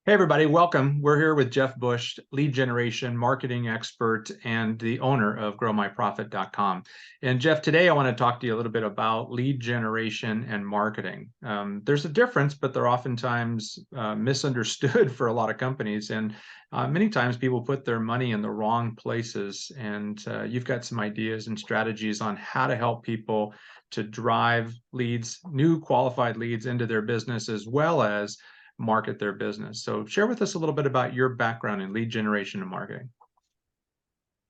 Hey, everybody, welcome. We're here with Jeff Bush, lead generation marketing expert and the owner of growmyprofit.com. And Jeff, today I want to talk to you a little bit about lead generation and marketing. There's a difference, but they're oftentimes misunderstood for a lot of companies. And many times people put their money in the wrong places. And you've got some ideas and strategies on how to help people to drive leads, new qualified leads into their business, as well as market their business. So share with us a little bit about your background in lead generation and marketing.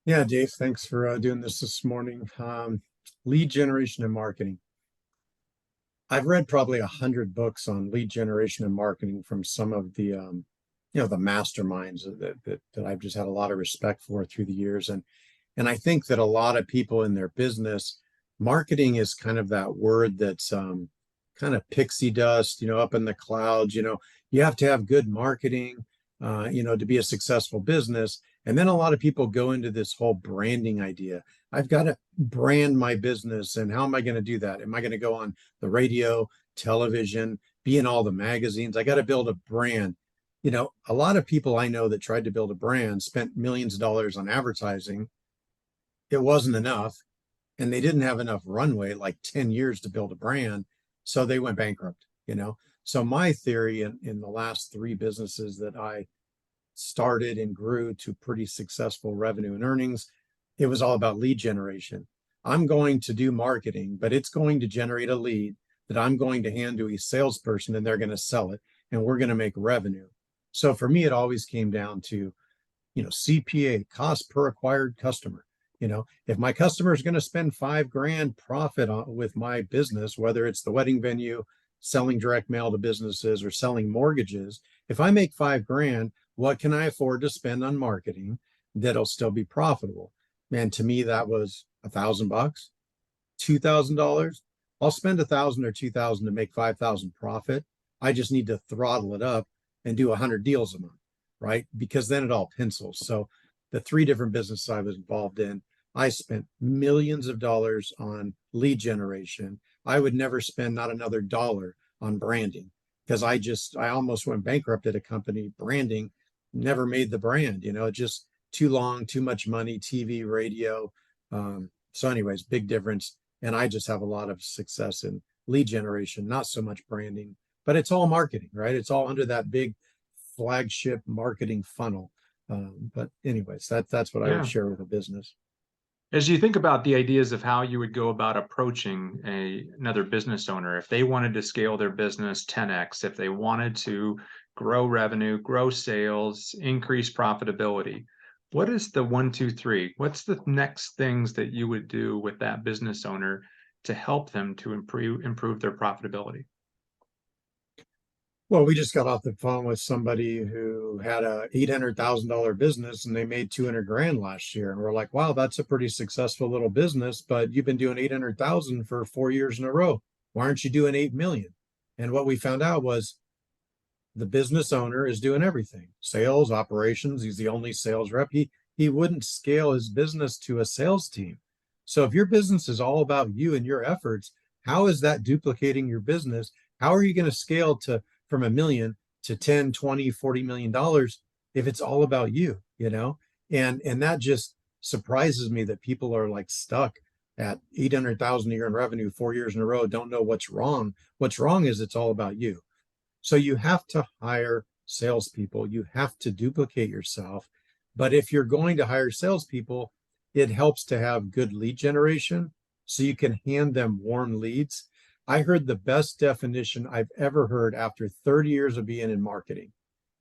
Yeah, Dave, thanks for doing this morning. Lead generation and marketing. I've read probably 100 books on lead generation and marketing from some of the masterminds that I've just had a lot of respect for through the years. And I think that a lot of people in their business, marketing is kind of that word that's kind of pixie dust, up in the clouds. You have to have good marketing, to be a successful business. And then a lot of people go into this whole branding idea. I've got to brand my business. And how am I going to do that? Am I going to go on the radio, television, be in all the magazines? I got to build a brand. A lot of people I know that tried to build a brand spent millions of dollars on advertising. It wasn't enough. And they didn't have enough runway, like 10 years to build a brand. So they went bankrupt. So my theory in the last three businesses that I started and grew to pretty successful revenue and earnings, it was all about lead generation. I'm going to do marketing, but it's going to generate a lead that I'm going to hand to a salesperson and they're going to sell it and we're going to make revenue. So for me, it always came down to, CPA, cost per acquired customer. If my customer is going to spend $5,000 profit with my business, whether it's the wedding venue, selling direct mail to businesses, or selling mortgages, if I make $5,000, what can I afford to spend on marketing that'll still be profitable? And to me, that was $1,000, $2,000. I'll spend $1,000 or $2,000 to make $5,000 profit. I just need to throttle it up and do 100 deals a month, right? Because then it all pencils. So the three different businesses I was involved in, I spent millions of dollars on lead generation. I would never spend not another dollar on branding because I almost went bankrupt at a company. Branding never made the brand, just too long, too much money, TV, radio. So anyways, big difference. And I just have a lot of success in lead generation, not so much branding, but it's all marketing, right? It's all under that big flagship marketing funnel. But anyways, that's what I would Yeah. share with a business. As you think about the ideas of how you would go about approaching another business owner, if they wanted to scale their business 10x, if they wanted to grow revenue, grow sales, increase profitability, what is the 1, 2, 3? What's the next things that you would do with that business owner to help them to improve their profitability? Well, we just got off the phone with somebody who had a $800,000 business and they made 200,000 last year. And we're like, wow, that's a pretty successful little business, but you've been doing 800,000 for 4 years in a row. Why aren't you doing 8 million? And what we found out was the business owner is doing everything: sales, operations. He's the only sales rep. He wouldn't scale his business to a sales team. So if your business is all about you and your efforts, how is that duplicating your business? How are you going to scale to from a million to 10, 20, $40 million if it's all about you? And that just surprises me that people are like stuck at 800,000 a year in revenue 4 years in a row, don't know what's wrong. What's wrong is it's all about you. So you have to hire salespeople. You have to duplicate yourself. But if you're going to hire salespeople, it helps to have good lead generation so you can hand them warm leads. I heard the best definition I've ever heard after 30 years of being in marketing.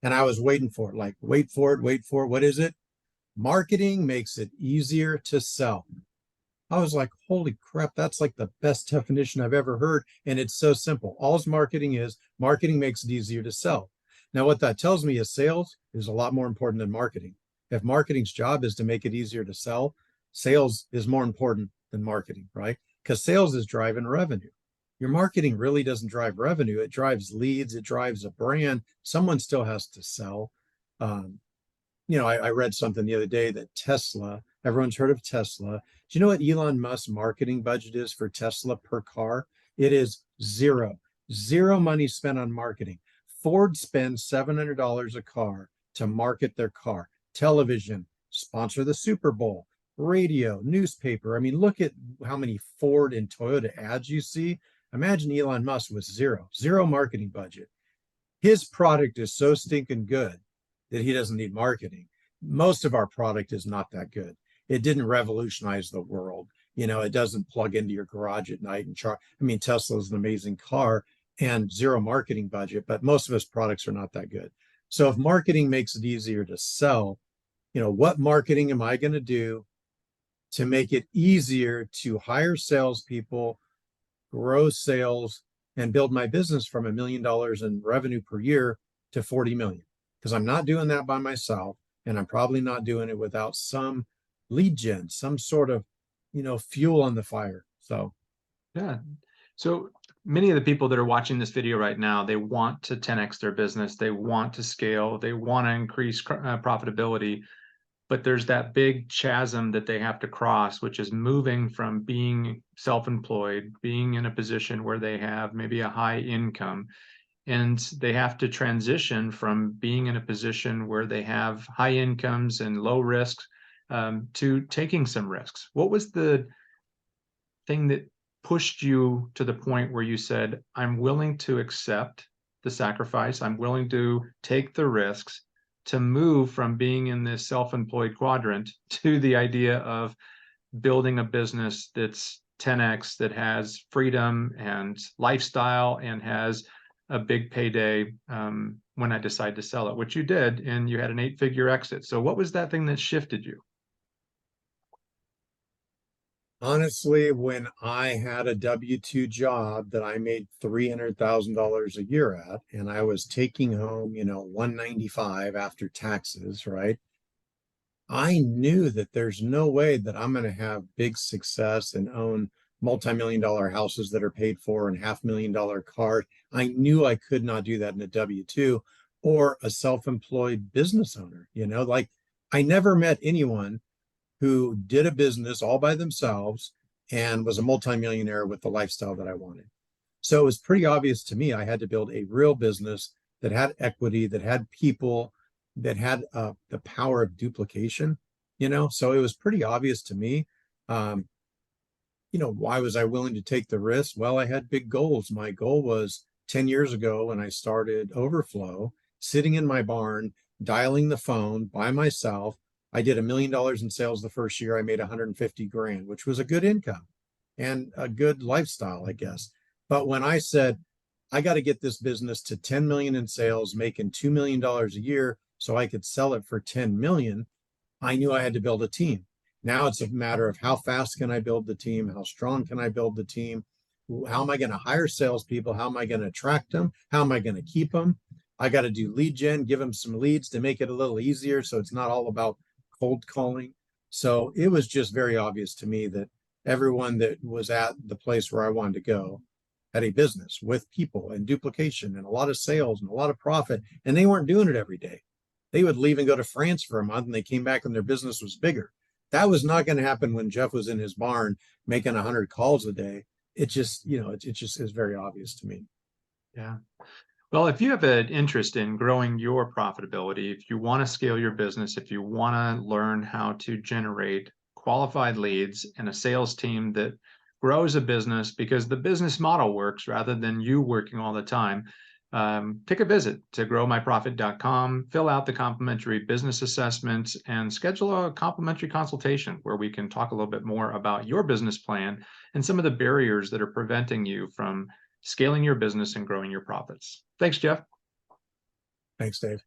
And I was waiting for it, like, wait for it, wait for it. What is it? Marketing makes it easier to sell. I was like, holy crap, that's like the best definition I've ever heard. And it's so simple. All marketing is, marketing makes it easier to sell. Now, what that tells me is sales is a lot more important than marketing. If marketing's job is to make it easier to sell, sales is more important than marketing, right? Because sales is driving revenue. Your marketing really doesn't drive revenue. It drives leads. It drives a brand. Someone still has to sell. I read something the other day that Tesla, everyone's heard of Tesla. Do you know what Elon Musk's marketing budget is for Tesla per car? It is zero money spent on marketing. Ford spends $700 a car to market their car. Television, sponsor the Super Bowl, radio, newspaper. I mean, look at how many Ford and Toyota ads you see. Imagine Elon Musk with zero marketing budget. His product is so stinking good that he doesn't need marketing. Most of our product is not that good. It didn't revolutionize the world. It doesn't plug into your garage at night and charge. I mean, Tesla is an amazing car and zero marketing budget, but most of his products are not that good. So if marketing makes it easier to sell, what marketing am I going to do to make it easier to hire salespeople, grow sales, and build my business from $1 million in revenue per year to 40 million? Because I'm not doing that by myself, and I'm probably not doing it without some lead gen, some sort of, fuel on the fire. So, yeah. So many of the people that are watching this video right now, they want to 10x their business. They want to scale. They want to increase profitability. But there's that big chasm that they have to cross, which is moving from being self-employed, being in a position where they have maybe a high income, and they have to transition from being in a position where they have high incomes and low risks to taking some risks. What was the thing that pushed you to the point where you said, I'm willing to accept the sacrifice, I'm willing to take the risks to move from being in this self-employed quadrant to the idea of building a business that's 10x, that has freedom and lifestyle and has a big payday when I decide to sell it, which you did, and you had an 8-figure exit. So what was that thing that shifted you? honestly, when I had a W-2 job that I made $300,000 a year at, and I was taking home, 195 after taxes, right? I knew that there's no way that I'm going to have big success and own multi-million dollar houses that are paid for and $500,000 cars. I knew I could not do that in a W-2 or a self-employed business owner. Like I never met anyone who did a business all by themselves and was a multimillionaire with the lifestyle that I wanted. So it was pretty obvious to me I had to build a real business that had equity, that had people, that had the power of duplication. So it was pretty obvious to me. Um, why was I willing to take the risk? Well, I had big goals. My goal was 10 years ago when I started Overflow, sitting in my barn, dialing the phone by myself. I did $1 million in sales the first year. I made 150 grand, which was a good income and a good lifestyle, I guess. But when I said, I got to get this business to 10 million in sales, making $2 million a year so I could sell it for 10 million, I knew I had to build a team. Now it's a matter of how fast can I build the team? How strong can I build the team? How am I going to hire salespeople? How am I going to attract them? How am I going to keep them? I got to do lead gen, give them some leads to make it a little easier so it's not all about cold calling. So it was just very obvious to me that everyone that was at the place where I wanted to go had a business with people and duplication and a lot of sales and a lot of profit, and they weren't doing it every day. They would leave and go to France for a month and they came back and their business was bigger. That was not going to happen when Jeff was in his barn making 100 calls a day. It just, it just is very obvious to me. Yeah. Well, if you have an interest in growing your profitability, if you want to scale your business, if you want to learn how to generate qualified leads and a sales team that grows a business because the business model works rather than you working all the time, take a visit to growmyprofit.com, fill out the complimentary business assessment, and schedule a complimentary consultation where we can talk a little bit more about your business plan and some of the barriers that are preventing you from scaling your business and growing your profits. Thanks, Jeff. Thanks, Dave.